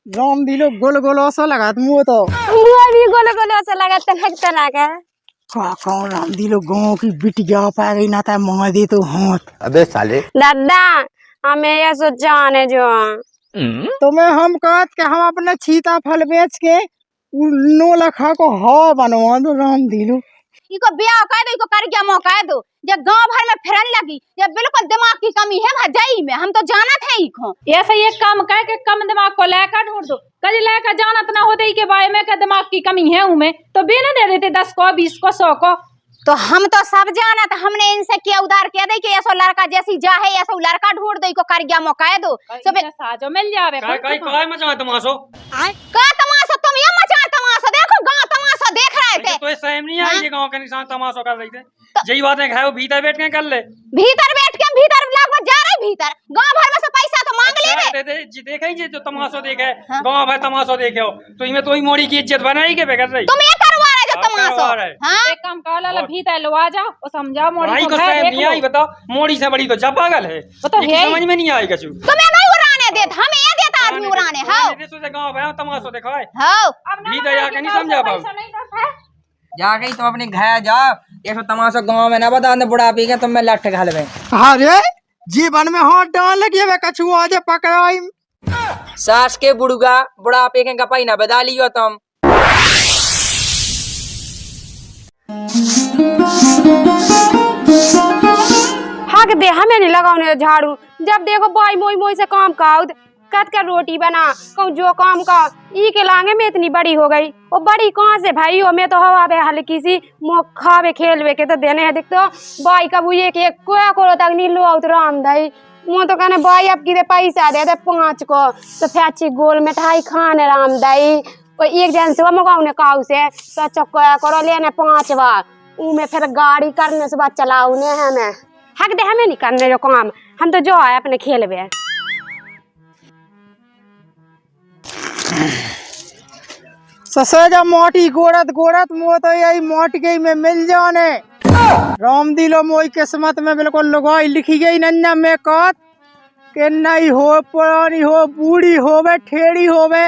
राम दिलो गोल गोल ऐसा लगा मुँह तो मुँह भी गोल गोल ऐसा लगा तनक का कौन राम दिलो गाँव की बिटिया पा गई ना था मार दे तो हाथ। अबे साले दादा हमें ये सोचा आने जो तुम्हें हम कहत के हम अपने छीता फल बेच के 9 लाख को हवा बनवा दो राम दिलो। इको ब्याह कह दो, इको कर गया मौका दो। जब गांव भर में फिरन लगी, जब बिल्कुल दिमाग की कमी है भजाई में, हम तो जाना थे इको। ऐसा एक काम कह के कम दिमाग को लेकर ढूंढ दो, कभी लेकर जानत ना होते के बारे में का दिमाग की कमी है उनमें तो बिना दे देते 10 को 20 को 100 को। तो हम तो सब जाना था, हमने इनसे क्या उधार कह दे कि ऐसा लड़का जैसी जा है ऐसा लड़का ढूंढ दो, इको कर गया मौका दो। सब साजो मिल जावे काय मचा तमाशो का तमाशा तुम ये मचा तमाशा देखो, गांव तमाशा देख रहे थे। तो सहम नहीं आई ये गांव के निशान तमाशा कर रही थे। यही बातें खाए वो भीतर बैठ के कर ले, भीतर बैठ के भीतर लगभग जा रहे भीतर, गांव भर में से पैसा तो मांग ले देखे ही जो तमाशो देखे गांव भर तमाशो देखे हो तो इनमें तो ही मोड़ी की इज्जत बनाई के बेकर रही। तुम ये करवा रहे जो तमाशा। हां एक काम कर ला भीतर लो आ जाओ और समझाओ मोड़ी को सहम नहीं आई। बताओ मोड़ी से बड़ी तो जब पागल है, तो समझ में नहीं आई कछु। तुम्हें नहीं उड़ाने देत, हमें ये देता आदमी उड़ाने। हां देशों से गांव भर तमाशो देखो है। हां भीतर जाके नहीं समझा पाओ, जा गई तुम अपने घर जाओ, ये सब तमाशा गांव में ना बता दे बुढ़ा पी के तुम में लठ घाल में। अरे जीवन में हाथ डाल लगे वे कछु आज पकड़ाई सास के बुढ़गा बुढ़ा पी के गपाई ना बदा लियो तुम। हक दे हमें नहीं लगाने झाड़ू, जब देखो बाई मोई मोई से काम काउद कट कर रोटी बना कहूँ जो काम का ई के लांगे में इतनी बड़ी हो गई। वो बड़ी कहाँ से भाई हो, मैं तो हवा बे हल्की सी खावे खेलवे के तो देने है दिख तो बाई कबू ये के कोया करो तक नीलो आउत राम दाई मुँह तो कहने बाई अब की पैसा दे दे 5 को तो फैची गोल मिठाई खाने राम दाई और एक जन से मगाउने काऊ से तो चक्का करो लेने 5 बार में फिर गाड़ी करने से बाद चलाउने हमें हक दे हमें नहीं करने जो काम, हम तो जो है अपने खेलवे। ससेजा मोटी गोड़त गोड़त मुँह तो यही मोट गई में मिल जाने राम दिलो मोई किस्मत में बिल्कुल लगाई लिखी गई नन्ना में कहत के नहीं हो पुरानी हो बूढ़ी होवे ठेड़ी होवे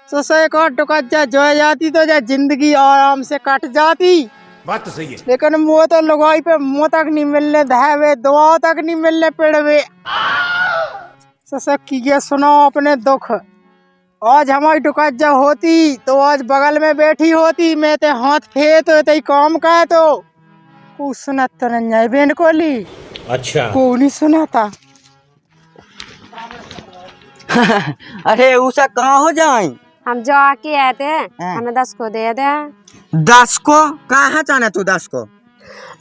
ससे का टुकत जा जो जाती तो जा जिंदगी आराम से कट जाती। बात तो सही है, लेकिन मुँह तो लगाई पे मुँह तक नहीं मिलने धावे दुआ तक नहीं मिलने पेड़वे। ससे की सुनाओ अपने दुख, आज हमारी टुकज्जा होती तो आज बगल में बैठी होती, मैं ते हाथ फेत होते काम का तो कुछ सुनत तो नहीं बेन को ली। अच्छा को नहीं सुनाता। अरे उसा कहाँ हो जाए हम जाके आए थे, हमें 10 को दे दे। 10 को कहाँ जाना तू 10 को?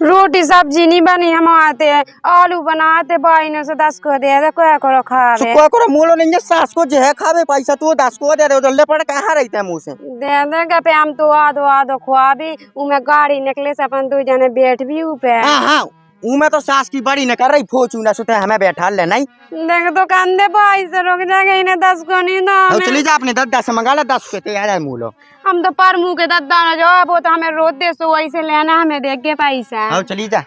रोटी सब्जी नहीं बनी, हम आते आलू बनाते बाई ने से 10 को दे दे कोया करो खावे कोई करो मूलो नहीं है सास को जो है खावे पैसा तू 10 को दे दे जल्दी पड़ कहाँ रहता है मुँह से दे दे पे हम तो आधो खुआ भी उमे गाड़ी निकले से अपन 2 जने बैठ भी ऊपर। हाँ उमे तो सास की बड़ी न कर रही फोचूना सुते हमें बैठा ले नहीं देख तो कंधे बाई से रोक जाएगा इन्हें 10 को नहीं दो। चली जा अपने दद्दा से मंगा ला 10 के तैयार है मूलो। हम तो पर मुँह के दद्दा न जाओ, वो तो हमें रोज दे सो वैसे लेना हमें देख के पैसा। हाँ चली जा।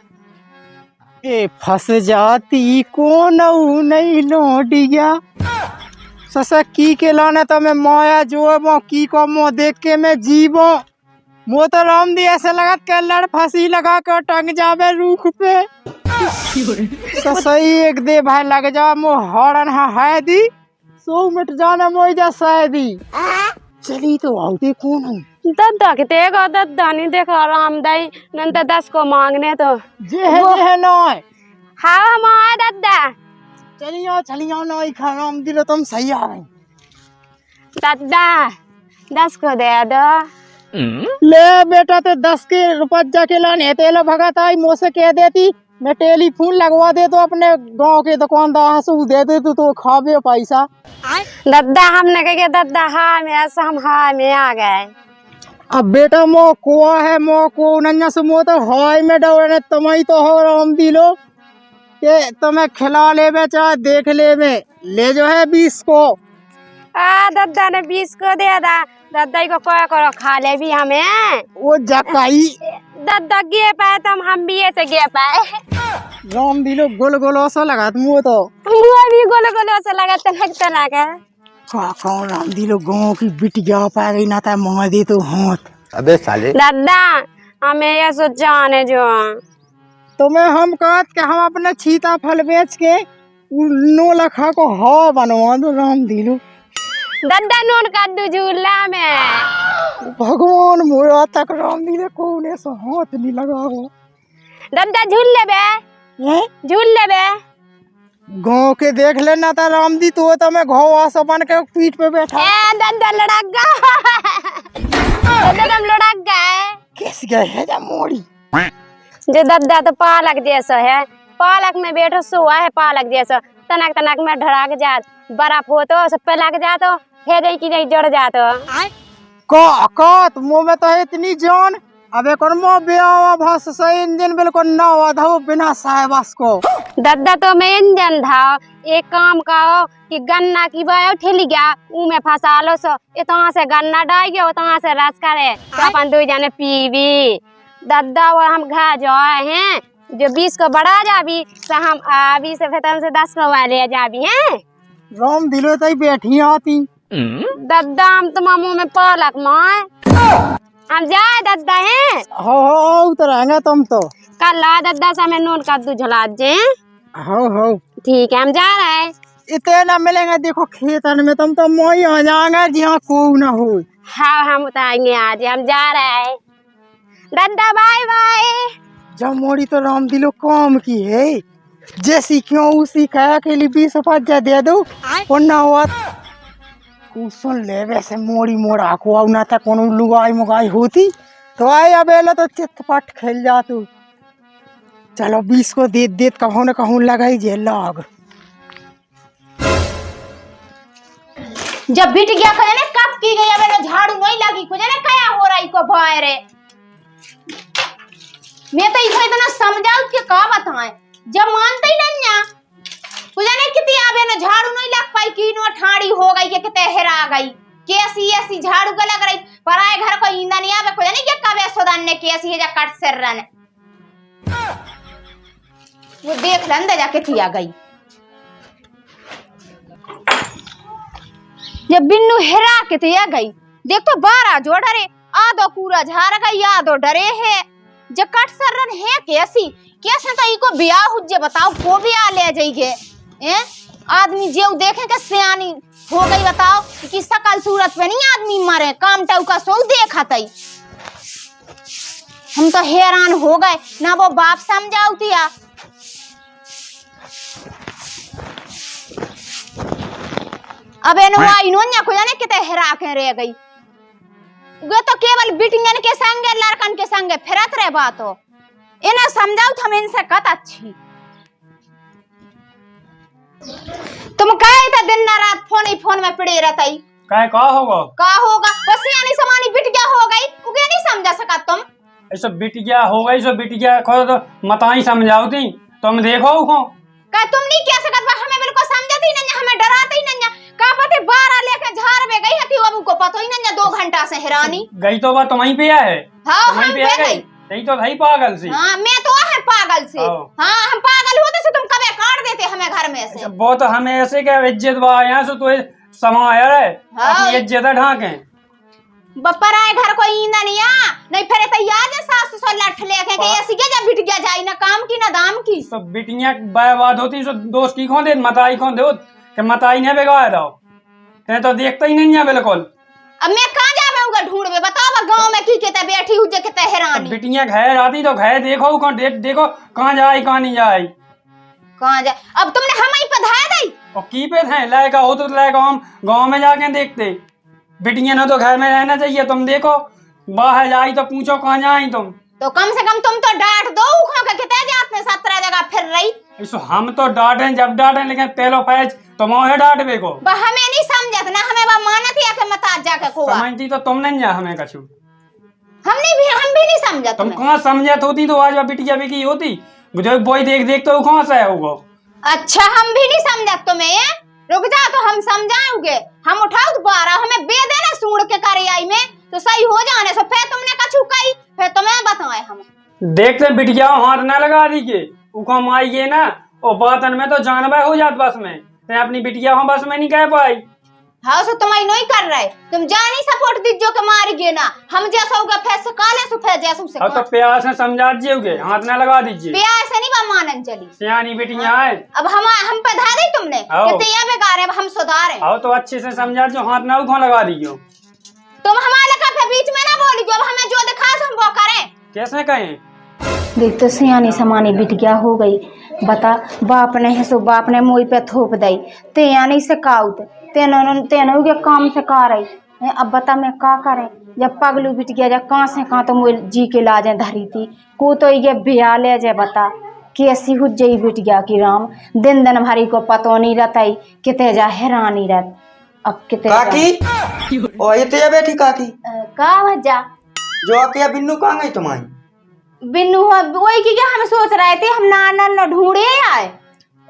ए फंस जाती कौन नहीं लौटिया ससा की के लाने तो मैं माया जो की को मुँह देख के मैं जीवो मुँह तो राम दी ऐसे लगा के लड़ फांसी लगा कर टंग जावे रूख पे सही एक दे भाई लग जा मुँह हॉर्न है दी 100 मिनट जाना मोई जा शायदी चली तो आउते कौन हूँ दद्दा के तेगा दद्दा नहीं देखा राम दाई नंतर 10 को मांगने तो जे है ना हाँ हम आए दद्दा चलियो ना खा राम दिलो तुम सही आ रहे दद्दा 10 को दे दो। ले बेटा तो 10 के रुपया के लाने तेलो भगत आई मुँह से कह देती मैं टेलीफोन लगवा दे तो अपने गांव के दुकानदार से दे दे तो खावे पैसा। दद्दा हमने कहे दद्दा हाँ में ऐसा हम हाँ में आ गए। अब बेटा मो कुआ है मो को नन्या से मो तो हाय में डरने तुम्हें तो हो राम दिलो के तुम्हें खिला ले चाहे देख ले जो है 20 को। दद्दा ने 20 को दे दा, दद्दा को क्या करो खा ले भी हमें वो जकाई दद्दा गे पाए तो हम भी ऐसे गे पाए। राम दिलो गोल गोल ऐसा लगा मुँह तो मुँह भी गोल गोल ऐसा लगा तनक कौन रामदी लोग गाँव की बिटिया पा गई ना था मार दे तो हाथ। अबे साले। दादा हमें ये सोचा ने जो तुम्हें हम कहत कि हम अपने छीता फल बेच के 9 लाख को हवा बनवा दो रामदी लोग। दादा नोन कद्दू झूला में भगवान मोरा तक रामदी ले कोने से हाथ नहीं लगाओ। दादा झूल लेबे हैं? झूल लेबे गाँव के देख लेना था रामदी तो मैं घोवा से बन के पीठ पे बैठा। ए दादा लड़क दादा हम लड़क गए किस गए है जा मोड़ी। जो दादा तो पालक जैसा है, पालक में बैठो सोआ है पालक जैसा, तनक तनक में ढड़क जात, बर्फ हो तो सब पे लग जातो, है जाई कि नहीं जड़ जातो। का मुंह में तो है इतनी जान। अब एक और मो बेवा भस से इंजन बिल्कुल ना आधा बिना साहबस को। दादा तो मैं इंजन था, एक काम करो कि गन्ना की बायो ठेली गया ऊ में फंसा लो सो, इतना से गन्ना डाल गया उतना से रस करे अपन 2 जने पीवी। दादा वो हम घर जाए हैं जो 20 को बढ़ा जाबी तो हम अभी से फिर से 10 को वाले जाबी हैं। राम दिलो तई बैठी आती। दादा हम तो मामू में पालक माए हम जाए दादा हैं। हो उतराएंगे तुम तो। कल ला दादा से हमें नून कद्दू झला जे। हो ठीक है हम जा रहे हैं। इतने ना मिलेंगे देखो खेतन में तुम तो मोई आ जाएंगे जहाँ को ना हो। हाँ हम उतारेंगे आज, हम जा रहे हैं दादा बाय बाय। जब मोड़ी तो राम दिलो काम की है, जैसी क्यों उसी कहा के लिए 20 दे दो वरना हुआ सुन ले। वैसे मोड़ी मोड़ा को ना था कोनो लुगाई मुगाई होती तो आए अब एलो तो चितपट खेल जा तू। चलो 20 को दे दे कहूँ न कहूँ लगाई जे लग। जब बिट गया करे ने कब की गई अब ने झाड़ू नहीं लगी कुछ ने कया हो रहा इको भाई रे। मैं तो इको इतना समझाऊं कि का बताएं जब मानते ही नहीं ना कुछ ने कितनी आवे ने झाड़ू नहीं लग पाई की नो ठाड़ी हो गई के किते हेरा गई कैसी ऐसी झाड़ू का लग रही पर आए घर को ईंदा नहीं आवे कुछ नहीं के कबे सोदान ने कैसी है जा कट सर रन वो देख लन दे जाके थी आ गई। जब बिन्नू हेरा के ते आ गई देख तो 12 जो डरे आधो पूरा झाड़ गई आधो डरे है जकट सरन है कैसी कैसे तो इको ब्याह हुज्जे बताओ को भी आ ले जाइए हैं आदमी जेऊ देखे के सियानी हो गई बताओ कि सकल सूरत पे नहीं आदमी मरे काम टाउ का सो देखा तई। हम तो हैरान हो गए ना वो बाप समझाऊ थिया। अब एनवा इनोन्या को जाने किते हेरा के रह गई वे तो केवल बिटिंगन के संगे लड़कन के संगे फिरत रहे बात हो इन्हें समझाओ हम इनसे कत अच्छी। तुम कहे था दिन ना रात फोन में पड़े रहता ही काय का होगा बस यानी समानी बिट गया हो गई उगे नहीं समझा सका तुम ऐसा बिट गया हो गई सो बिट गया खो तो मताई समझाओ थी तुम देखो को का तुम नहीं कह सकत बा हमें बिल्कुल समझती ही नहीं हमें डराते ही नहीं का पते 12 लेके झाड़ में गई थी अब को पता ही नहीं 2 घंटा से हैरानी गई तो बात तुम्हारी पे है। हां हम पे गई नहीं तो भाई पागल सी। हां मैं तो है पागल से। हां हम पागल होते से तुम कबे काट देते हमें घर में से वो तो हमें ऐसे क्या इज्जत बा यहां से तो समाया रे अपनी इज्जत ढाके बपर आए घर को ईंदा नहीं आ नहीं फिर तो याद है सास ससुर लठ लेके के ऐसी के जब बिट गया जाई ना काम की ना दाम की तो बिटियां बर्बाद होती सो दोस्त की खों दे मताई खों दे कि मताई ने बेगाया दो ते तो देखता ही नहीं है बिल्कुल। अब मैं कहां जावे उनका ढूंढवे बताओ गांव में की केते बैठी हुजे केते हैरानी बिटियां घर आती तो घर देखो कौन देखो कहां जाए कहां नहीं जाए कहां जाए। अब तुमने हम ही पधाया दई और की पे थे लायका हो तो लायका हम गांव में जाके देखते बिटियां ना तो घर में रहना चाहिए। तुम देखो बाहर जाई तो पूछो कहां जाई तुम तो कम से कम तुम तो डांट दो उखा के कितने जात में 17 जगह फिर रही इसो हम तो डांटे जब डांटे लेकिन तेलो पैच तो मोहे डांट बेको हमें नहीं समझत ना हमें बा मानत है कि मत आज जाके खोवा समझती तो तुम नहीं जा हमें कछु हम भी नहीं समझत तुम कहां समझत होती तो आज बिटिया भी की होती जो बोई देख देख तो कहां से होगा। अच्छा हम भी नहीं समझत तुम्हें रुक जा तो हम समझाओगे हम उठाओ दोबारा हमें बे देना सूड़ के कार्रवाई में तो सही हो जाने से फिर तुमने कछु कही फिर तुम्हें बताए हम देखते बिटिया हाथ ना लगा दी के उको माई गे ना ओ बातन में तो जानबा हो जात बस में ते अपनी बिटिया हम बस में नहीं कह पाई हाँ सो तुम्हारी नहीं कर रहे, तुम जानी सपोर्ट दीजियो के मार गे ना, हम जैसा होगा फैस काले सुफे जैसू से अब तो प्यार से समझा दीजिए, हाथ ना लगा दीजिए। प्यार से नहीं बा मानन चली, सियानी बेटियां आए। अब हम पे धा दी तुमने कि ये बेकार है, अब हम सुधारे। आओ तो अच्छे से समझा दो, हाथ ना उठा लगा दीजिए। तुम हमारे का बीच में ना बोली, जो अब हमें जो दिखा हम वो करें। कैसे कहें? देख तो सियानी समानी बिटिया हो गई, बता बाप ने है सो बाप ने मुँह पे थोप दई, ते यानी से काउत तेनो के काम से का रही है। अब बता मैं का करें, जब पगलू बिटिया जब कहाँ से कहाँ तो मुझे जी के लाजे धरी थी को तो ये बिया ले जाए, बता कैसी हो जाई बिटिया की राम, दिन दिन भरी को पतो नहीं रहता किते जा हैरानी रहत। अब किते काकी ओ ये ते बैठी काकी का वजह जो के बिन्नू कहाँ गई तुम्हारी? बिन्नू वही की क्या हम सोच रहे थे, हम ना ढूंढे आए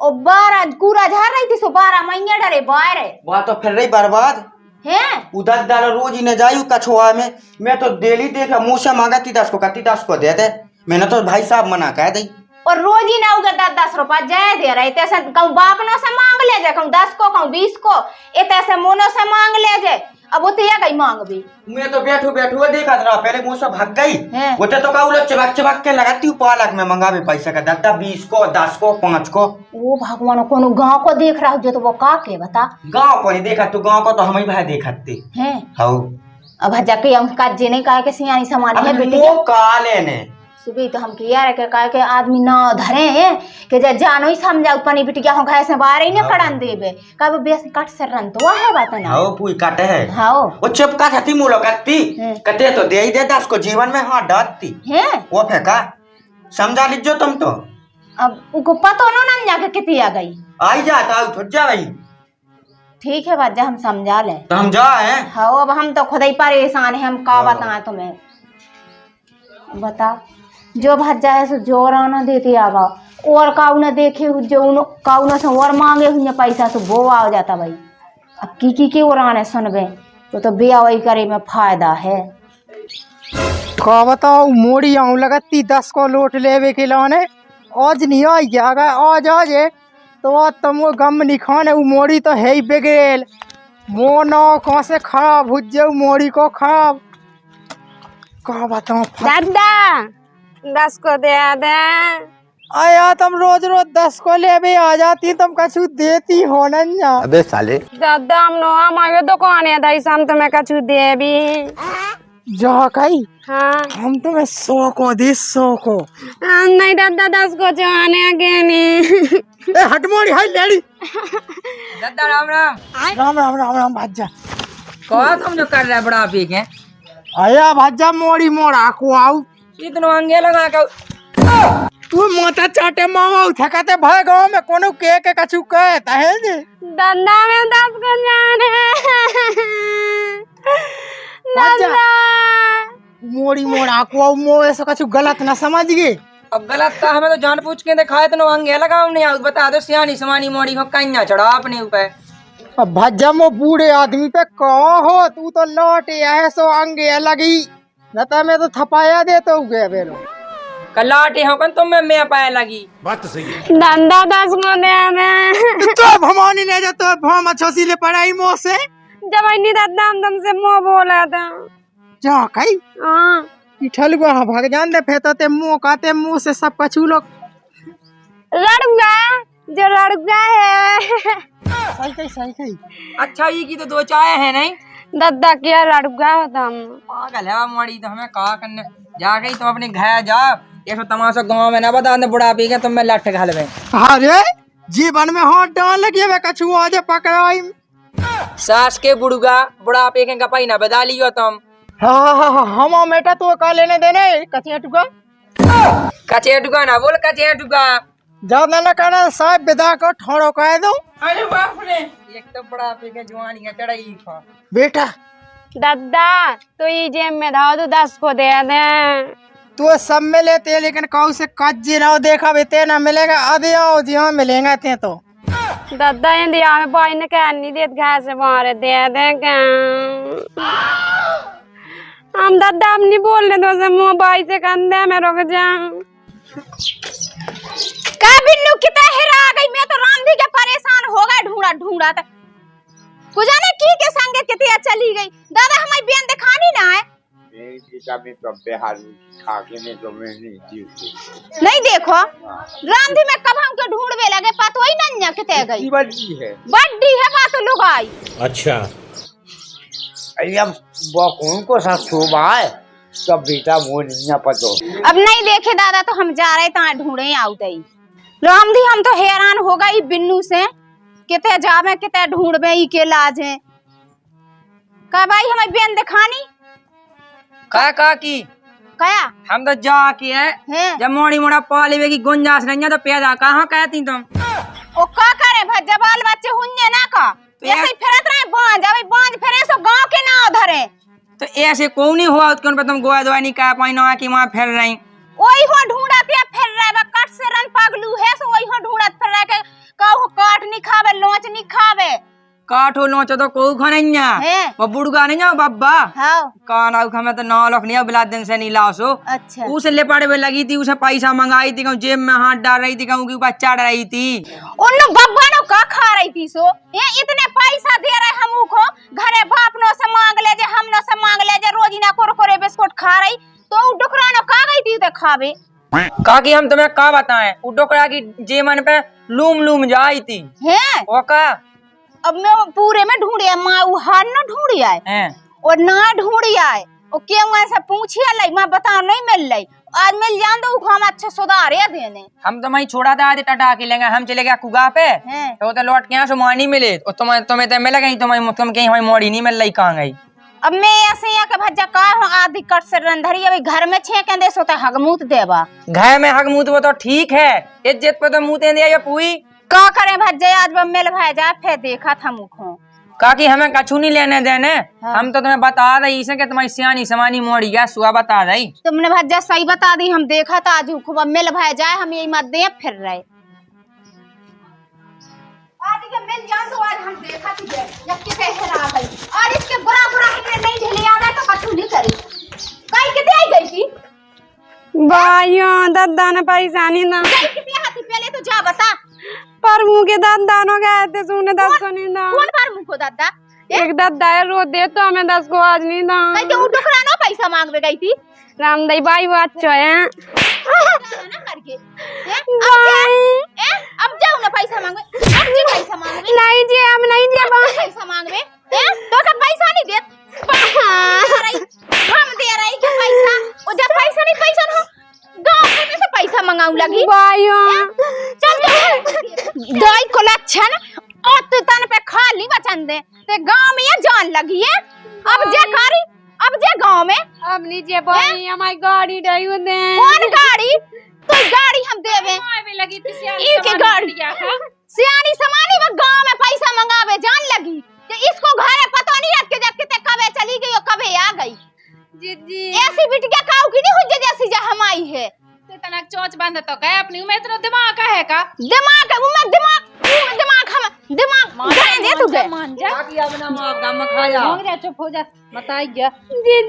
और 12 कूड़ा झाड़ रही थी, सो 12 महीने डरे बाहर है। वहाँ तो फिर रही बर्बाद है उधर डालो रोज ही न जायू कछुआ में, मैं तो डेली देखा मुँह से मांगा 10 को दे दे, मैंने तो भाई साहब मना कह दी। और रोज ही ना उगे 10 रुपया जय दे रहे थे, कहूँ बाप नो से मांग ले जाए, कहूँ 10 को कहूँ 20 को, ऐसे मोनो से मांग ले जाए। अब वो तो गई मांग भी, मैं तो बैठू देखा था पहले मुँह से भाग गई, है। वो तो कहूँ चबक के लगाती हूँ पालक में मंगा भी पैसा का दादा 20 को 10 को 5 को। वो भगवान को गाँव को देख रहा हो जो, तो वो का के बता गाँव को नहीं देखा तू, गाँव को तो हम ही भाई देखते है। अब अब जाके का जे नहीं कहा के सियानी समानी है बेटी काले सुबह तो हम किया रे कह के आदमी ना धरे हैं कि जानो ही समझा पनी बिटिया हो घाय से बाहर ही न कड़न देबे कब बेस कट से रन तो है बात ना हां पुई काटे है हां वो चपका थी मुलो कत्ती कते तो दे ही दे 10 को जीवन में हां डांटती है वो फेंका समझा लीजिए तुम तो। अब उनको पता ना जाके कितनी आ गई आई जाता उठ जा भाई ठीक है बाजा हम समझा ले तो हम जा है। हाँ अब हम तो खुद ही परेशान है, हम का बताएं तुम्हें, बता जो भज्जा है सो जोर आना देती आगा और काऊ न देखे जो काऊ न से और मांगे हुए पैसा तो वो आ जाता भाई। अब की और आने सुनबे तो बिया वही करे में फायदा है। का बताओ मोड़ी आऊं लगती 10 को लोट लेवे के लाने आज नहीं आई जाएगा, आज आजे तो आज तुम वो गम नहीं खाने, वो मोड़ी तो है ही बिगड़ेल, मोनो कहाँ से खराब हो जाओ मोड़ी को खराब। का बताओ दादा 10 को दे दे। आया तुम रोज रोज 10 को ले आ जाती, तुम कछु देती हो ना। अबे साले दादा हम नो हमारे दुकान है दाई हम तुम्हें कछु दे भी जा कही हाँ हम तुम्हें 100 को दे 100 को नहीं दादा 10 को जाने आगे नहीं ए हट मोड़ी हाय लेडी दादा राम राम राम राम राम राम भाजा कौन तुम जो कर रहा है बड़ा पी के आया भाजा मोड़ी मोड़ा को आऊ इतना अंगे लगा के तू माता चाटे मावा थकाते भाई गांव में कोनो के कछु कहता है जी दादा में 10 को जाने दादा मोड़ी मोड़ा को आऊ मो ऐसा कछु गलत ना समझ गए। अब गलत था हमें तो जान पूछ के दिखाए तो अंगे लगाओ नहीं आउ बता दो सियानी समानी मोड़ी को कहीं चढ़ा अपने ऊपर। अब भज्जा मो बूढ़े आदमी पे कहो हो तू तो लौटे है सो अंगे लगी नता में तो थपाया दे तो गए बेरो कलाटे हो कन तुम में मैं पाए लगी बात तो सही है। दादा 10 को दे दे तो भवानी ले जा तो भम अच्छी ले पढ़ाई मो से जब इन्हीं दादा हम तुमसे मुँह बोला था जा कही हाँ इठल गो भाग जान दे फेतते मुंह काते मुंह से सब कछु लोग लड़ूंगा जो लड़ूंगा है सही कही अच्छा ये की तो 2 चाय है नहीं दादा क्या लड़ूंगा होता हम पागल है मोड़ी तो हमें कहा करने जा गई तुम अपने घर जा ये तो तमाशा गांव में ना बता दे बुढ़ा पी के तुम में लठ घाल में। अरे जीवन में हाथ डाल लगे वे कछु आज पकड़ाई सास के बुढ़गा बुढ़ा पी के गपाई ना बदा लियो तुम। हाँ हम बेटा तो का लेने देने कचिया टुका कचेटुका ना बोल कचेटुका ज्यादा न करना साहब विदा को ठोड़ो कह दो। अरे बाप रे एक तो बड़ा पी के जवानी है चढ़ाई खा बेटा दादा तो ये जेब में धाओ तो 10 को दे दे तू सब में लेते लेकिन काउ से कच्ची ना देखा बेते ना मिलेगा अभी आओ जी हाँ मिलेगा ते तो दादा इंडिया में भाई ने कह नहीं देत घास से मारे दे दे हम दादा हम नहीं बोल रहे तो से मुँह भाई से कंधे में रुक जाऊं का बिन्नू कितना हेरा गई, मैं तो रामधी के परेशान हो गए ढूंढा ढूंढा कुजाने की के संगे कितिया चली गई। दादा हमारी बेन दिखानी ना है। नहीं देखो रामधी में कब हमके ढूंढवे लगे पतो ही नन्या किते गई। बड्डी है बात लुगाई। अच्छा। अब वो कौन को सा शोभा है सब बेटा वो नहीं पतो। अब नहीं देखे दादा तो हम जा रहे ता ढूंढे आउतई। रामधी हम तो हैरान हो गई बिन्नू से किते जावे किते ढूंढवे ई के लाज है। का भाई हमारी बेन दिखानी का की कया हम तो जा के है जब मोड़ी मोड़ा पाले की गुंजाइश नहीं है तो पैदा कहाँ कहती तुम। ओ का करे भज्जा बाल बच्चे हुन्ने ना का ऐसे ही फिरत रहे बांझ अभी बांझ फिरे सो गांव के ना धरे। तो ऐसे कौन नहीं हुआ कौन पे तुम गोया दवाई नहीं कह पाई ना कि वहाँ फिर रही। ओही हो ढूंढत या फिर रहे बा कट से रन पगलू है सो ओही हो ढूंढत फिर रहे के कहू काट नहीं खावे लोच नहीं खावे। काठो लोचो तो कोई खनैया है वो बुड़गा नहीं ना बब्बा हां कान आउ हमें तो नौ लख नहीं बिला दिन से नहीं लासो। अच्छा उसे ले पड़े में लगी थी उसे पैसा मंगाई थी कहूँ जेब में हाथ डाल रही थी कहूँ कि ऊपर चढ़ रही थी। उन्नो बब्बा नो का खा रही थी सो ये इतने पैसा दे रहे हमू को घरे बाप नो से मांग ले जे हम नो से मांग ले जे रोजी ना कुरकुरे बिस्कुट खा रही तो उ डुकरा नो का गई थी तो खावे। काकी हम तुम्हें का बताएं उ डोकरा की जेमन पे लूम लूम जाई थी है ओका। अब मैं पूरे में ढूंढिया माँ वो हार न ढूंढिया है और ना ढूंढिया है और क्यों ऐसा पूछिया लाई मैं बता नहीं मिल रही आज मिल जान दो हम अच्छा सुधार या देने। हम तो वही छोड़ा था आज टटा के लेंगे हम चले गया कुगा पे तो लौट के यहाँ से मानी मिले और तुम्हें तो मिल गई तुम कहीं हमारी मोड़ी नहीं मिल रही कहाँ गई। अब मैं ऐसे यहाँ के भज्जा का आदि कट से रंधरी अभी घर में छे के दे सोता हगमूत देवा घर में हगमूत वो तो ठीक है इज्जत पे तो मुँह दे दिया पूरी का करे भज्जे आज मिल भाई जा फिर देखा था मुखो काकी हमें कछु नहीं लेने देने। हम तो तुम्हें बता रही इसे कि तुम्हारी सियानी समानी मोड़ी गया सुहा बता रही तुमने भज्जा सही बता दी हम देखा था आज खूब मिल भाई जाए हम यही मत दे फिर रहे आज के मिल जान तो आज हम देखा थी जब के हेरा गई और इसके बुरा बुरा हमने नहीं ढेले आ गए तो कछु नहीं करी कई कितने आई गई थी भाइयों दादा ने पैसा नहीं ना कितने हाथी पहले तो जा बता पर मुँह के दादा गए थे सुने 10 को नहीं था। कौन पर मुँह को दादा एक दादा है रोज दे तो हमें 10 को आज नहीं था। कहीं तो डुकरा ना पैसा मांगवे गई थी रामदाई भाई वो अच्छा है ना करके अब जाओ ना पैसा मांगवे अब जी पैसा मांगवे नहीं जी हम नहीं दे पैसा मांगवे तो का पैसा नहीं दे हम दे रही के पैसा और जब पैसा नहीं पैसा ना गांव में से पैसा मंगाऊ लगी भाइयों चल दाई को लक्षण और तू तन पे खाली वचन दे ते गांव में ये जान लगी है अब जे कारी अब जे गांव में अब लीजिए भाई हमारी गाड़ी डायू दे कौन गाड़ी तो गाड़ी हम देवे लगी थी इनकी गाड़ी सियानी समानी वो गांव में पैसा मंगावे जान लगी कि इसको घरे पता नहीं रख के जब किते कबे चली गई और कबे आ गई जी ऐसी बिटिया काऊ की नहीं हुज्जे जैसी जा हम आई है तो तनक चोच बंद तो कहे अपनी में इतना दिमाग का है का दिमाग हम दिमाग जाने दे तू दे मान जा काकी अपना माँ दम खा जा मांग जा चुप हो जा बताइए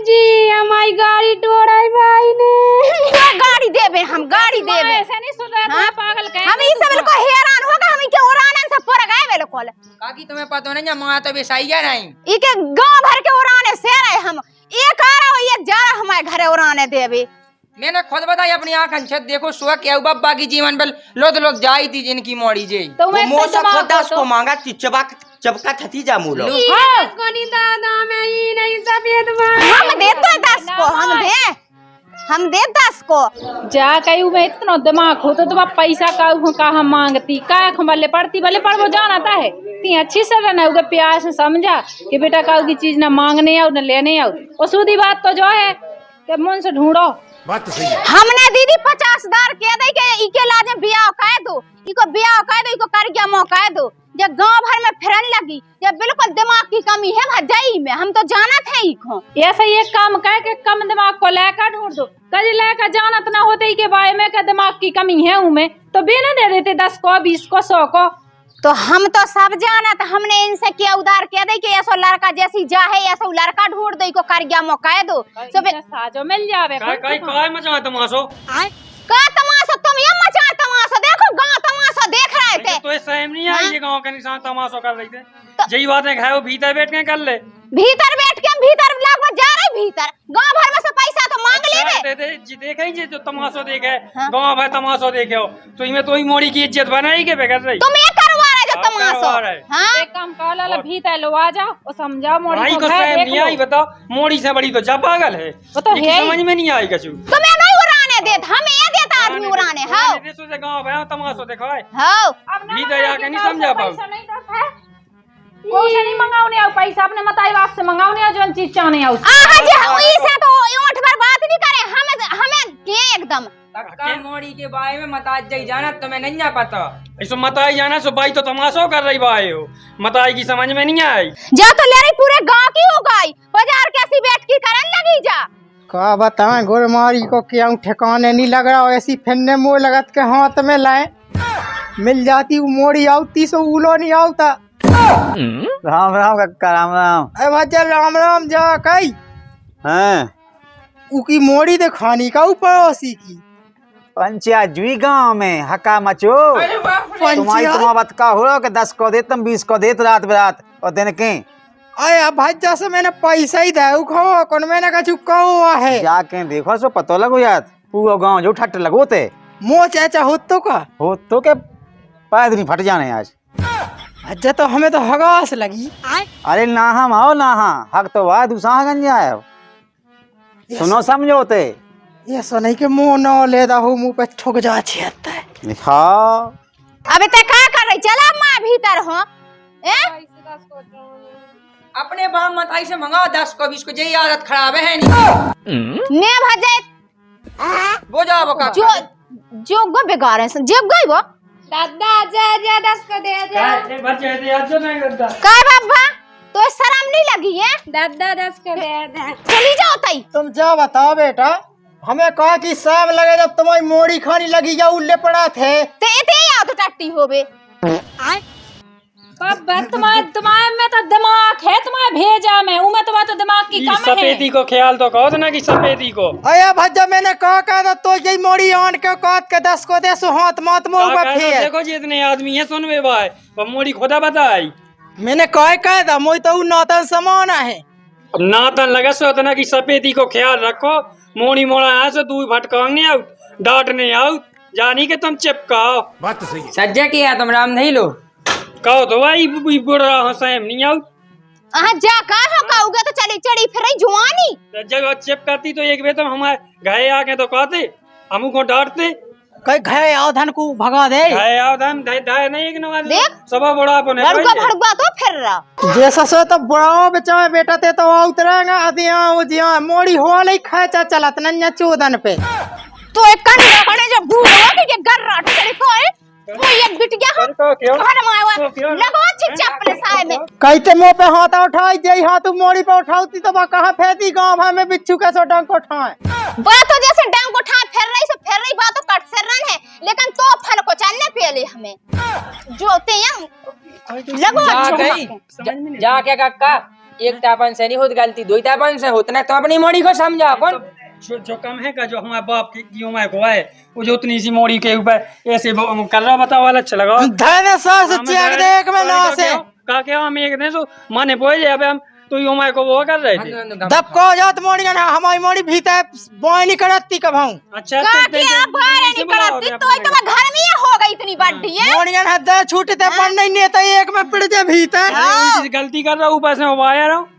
जी हमारी गाड़ी टोड़ाई भाई ने क्या गाड़ी देवे हम गाड़ी देवे ऐसे नहीं सुन रहा था पागल कहे हम इस सब को हैरान होगा हम के उड़ाने से पर गए वे लोग काकी तुम्हें पता नहीं माँ तो भी सही है नहीं इके गांव भर के उड़ाने से रहे हम एक आ रहा हो एक जा रहा हमारे घरे उड़ाने देवे मैंने खुद बताई अपनी आंख अंछत देखो सुहा क्या बब्बा की जीवन पर लोग जाई थी जिनकी मोड़ी जी तो मैं मोसा खुदा उसको मांगा थी चबका थती जा मूलो को नहीं दादा मैं ही नहीं सफेद हम दे तो 10 को हम दे 10 को जा कहीं में इतना दिमाग हो तो तुम पैसा का हम मांगती का खमले पड़ती भले पर वो जाना था है ती अच्छी से रहना उगे प्यार से समझा कि बेटा काऊ की चीज ना मांगने आओ न लेने आओ और सीधी बात तो जो है कि मन से ढूंढो बात तो सही है। हमने दीदी 50,000 कह दे के इके लाजे बियाह कह दो इको बियाह कह दो इको कर गया मौका दो जब गांव भर में फिरन लगी जब बिल्कुल दिमाग की कमी है भजाई में हम तो जाना थे इको ऐसा एक काम कह के कम दिमाग को लेकर ढूंढ दो कल लेकर जानत ना होते ही के बारे में का दिमाग की कमी है उनमें तो बिना दे देते 10 को 20 को 100 को तो हम तो सब जाना तो हमने इनसे क्या उधार कह दे कि ऐसा लड़का जैसी जा है ऐसा लड़का ढूंढ दो इको कर गया मौका दो सब साजो मिल जावे काय मचा तमाशो का तमाशा तुम ये मचा तमाशा देखो गांव तमाशा देख रहा आए थे। तो सहम नहीं आई ये गांव के निशान तमाशा कर रही थे यही बातें है वो भीतर बैठ के कर ले भीतर बैठ के हम भीतर लगभग जा रहे भीतर गांव भर में से पैसा तो मांग लेवे। देखे जी जो तमाशा देखे गांव भर तमाशा देखे हो तो इनमें तो ही मोड़ी की इज्जत बनाई के बेकर रही तुम ये करवा रहे जो तमाशा। हाँ एक काम कर लाला भीतर लो आ जाओ और समझाओ मोड़ी भाई को को है, सहम देख नहीं लो। आई बताओ मोड़ी से बड़ी तो जा पागल है वो तो ये है ही। समझ में नहीं आई कछु तुम्हें नहीं उड़ाने देत हमें ये देता आदमी उड़ाने। हाँ देशों से गांव भर तमाशा देखो हाँ भीतर जाके नहीं समझा पाओ कोई नहीं मंगाओ नहीं आओ पैसा अपने मताई बाप से मंगाओ नहीं आओ जो चीज चाहने आओ आहा जी हम इसे तो ओठ पर बात नहीं करे हमें के एकदम तक्का मोड़ी के बारे में मत आज जाई जाना तुम्हें नहीं जा पता। ऐसो मताई जाना सो भाई तो तमाशा कर रही भाई हो मताई की समझ में नहीं आई जा तो ले रही पूरे गांव की हो गई बाजार कैसी बैठ की करन लगी जा। का बताएं गोरमारी को क्यों ठिकाने नहीं लग रहा ऐसी फिरने मुँह लगत के हाथ में लाए मिल जाती वो मोड़ी आउती सो उलो नहीं आउता। राम राम कक्का राम राम। अरे भज्जा राम राम जा कई हैं उकी मोड़ी दे खानी का पड़ोसी की पंचायत जुई गांव में हका मचो तुम्हारी पंचायत तुम्हारा बात का हो कि 10 को देतम 20 को देत रात बरात और दिन के अरे भज्जा से मैंने पैसा ही दे खो कौन मैंने कहा चुका हुआ है जाके देखो सो पतो लगो यार पूरा गांव जो ठट लगोते मोह चाचा हो तो का हो तो के पैर नहीं फट जाने आज। भज्जा तो हमें तो हगास लगी। अरे ना हम आओ ना हाँ हक तो वाह दूसरा गंज आयो सुनो समझोते ये सुनाई के मुंह न ले दा हो मुंह पे ठुक जा छेता है। हाँ अबे ते का कर रही चला मां भीतर हो ए अपने बाप मताई से मंगाओ 10 को 20 को यही आदत खराब है नहीं ने भजे वो जाओ का जो जो गो बेगारे से जेब गई वो दादा जा 10 को दे दे एक बार कह दिया जो नहीं करता काय बाबा तो शर्म नहीं लगी है दादा 10 को दे दे चली जाओ तई। तुम जा बताओ बेटा हमें कहा कि शाम लगे जब तुम्हारी मोड़ी खानी लगी जा उल्ले पड़ा थे ते इते याद टट्टी होबे बाबा तुम्हारे में तो दिमाग है तुम्हारे भेजा में उमे तुम्हारे तो दिमाग की कम है। सफेदी को ख्याल तो कहो ना कि सफेदी को अया भज्जा मैंने कहा तो यही मोड़ी आन के काट के 10 को दे सो हाथ मात मुंह पे फेर देखो जी इतने आदमी है सुनवे भाई वो मोड़ी खुदा बताई मैंने कहा था मोई तो नौतन समान है नातन लगे सो इतना कि सफेदी को ख्याल रखो मोड़ी मोड़ा यहाँ से दूर भटकाने आओ डांटने आओ जानी के तुम चिपकाओ बात तो सही है। सज्जा किया तुम राम नहीं लो कहो तो भाई बुढ़ा हंसैम नहीं आओ आहा जा का हो काऊगा तो चली चढ़ी फिर रही जुआनी जब चिपकाती तो एक बे तो हमारे घाय आके तो कहते हम को डांटते कई घरे आओ धन को भगा दे घाय आओ धन धाय नहीं एक नवाज देख। सब बड़ा अपने भड़का भड़का तो फिर रहा जैसा सो तो बड़ा बेचारे बेटा ते तो उतरेगा अदिया उदिया मोड़ी हो नहीं खाचा चलत नन्या चोदन पे तो एक कंडा बने जो बूढ़ हो के गर्रा चली तो है वो ये बिटिया हो क्यों घर में आवा लगो छिच्चा अपने साए में कहते मुंह पे हाथ उठाई जई हाथ मोड़ी पे उठाती तो बा कहा फेंती गांव भर में बिच्छू के सो डंक उठाए बात तो जैसे डंक उठा फिर रही बात तो कट से रन है लेकिन तो फल को चलने पेले हमें जोते हैं लगो जा गई जा क्या काका एक तापन से नहीं होती गलती दो तापन से होता ना तो अपनी मोड़ी को समझा कौन जो कम है का जो हमारे बाप की उम्र को है वो जो उतनी सी मोड़ी के ऊपर ऐसे कर रहा बताओ वाला अच्छा लगा धन सास चेक देख में ना से का क्या हम एक ने तो माने पोए जाए अबे हम तो ये उम्र को वो कर रहे थे दब को जात मोड़ी ना हमारी मोड़ी भीतर बोई नहीं करती कभाऊ अच्छा का के आप बाहर नहीं करती तो घर में ही हो गई इतनी बड़ी है मोड़ी ना हद छूटते पर नहीं नेता एक में पिड़ जा भीतर गलती कर रहा हूँ ऊपर से वो आया रहा हूँ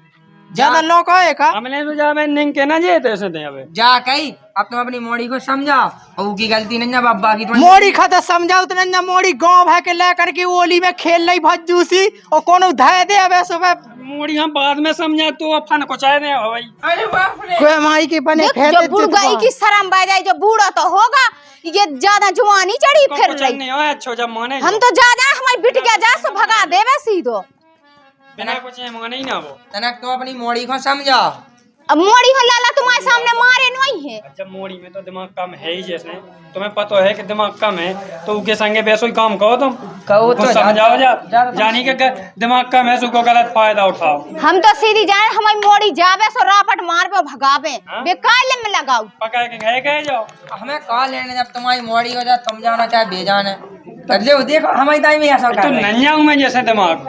ज्यादा लोग है का हमने तो जा मैं निंग के ना जे ऐसे थे अबे जा कही अब तुम अपनी मोड़ी को समझा और की गलती नहीं ना बाबा की मोड़ी खाता समझाओ तो ना मोड़ी गांव भर के लेकर के ओली में खेल रही भज्जूसी और कोनो धाय दे अबे सुबह मोड़ी हम बाद में समझा तो अपन को चाहे नहीं हो भाई अरे बाप रे कोई माई के बने देख, जो बुढ़ गई की शर्म बह जाए जो बूढ़ा तो होगा ये ज्यादा जुआनी चढ़ी फिर रही नहीं हो अच्छो जब माने हम तो जा हमारी बिटिया जा सो भगा देवे सीधो बिना कुछ माने ही ना वो तनक तुम अपनी मोड़ी को समझा अब मोड़ी हो लाला तुम्हारे सामने मारे नहीं है जब मोड़ी में तो दिमाग कम है ही जैसे तुम्हें पता है कि दिमाग कम है तो उसके संगे वैसे ही काम कहो तुम कहो तो समझाओ जानी के दिमाग कम है उसको गलत फायदा उठाओ हम तो सीधी जाए हमारी मोड़ी जावे सो रापट मार पे भगावे बेकार में लगाओ पका के गए जाओ हमें कहा लेने जब तुम्हारी मोड़ी हो जाए तुम जाना चाहे बेजान है जो देखो हमारी दाई में ऐसा तो कर रहे हैं। नन्या हूं मैं जैसे दिमाग।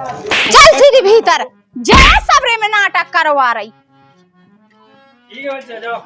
चल सीधी भीतर जा, सबरे में नाटक करवा रही। ठीक है बच्चा जाओ।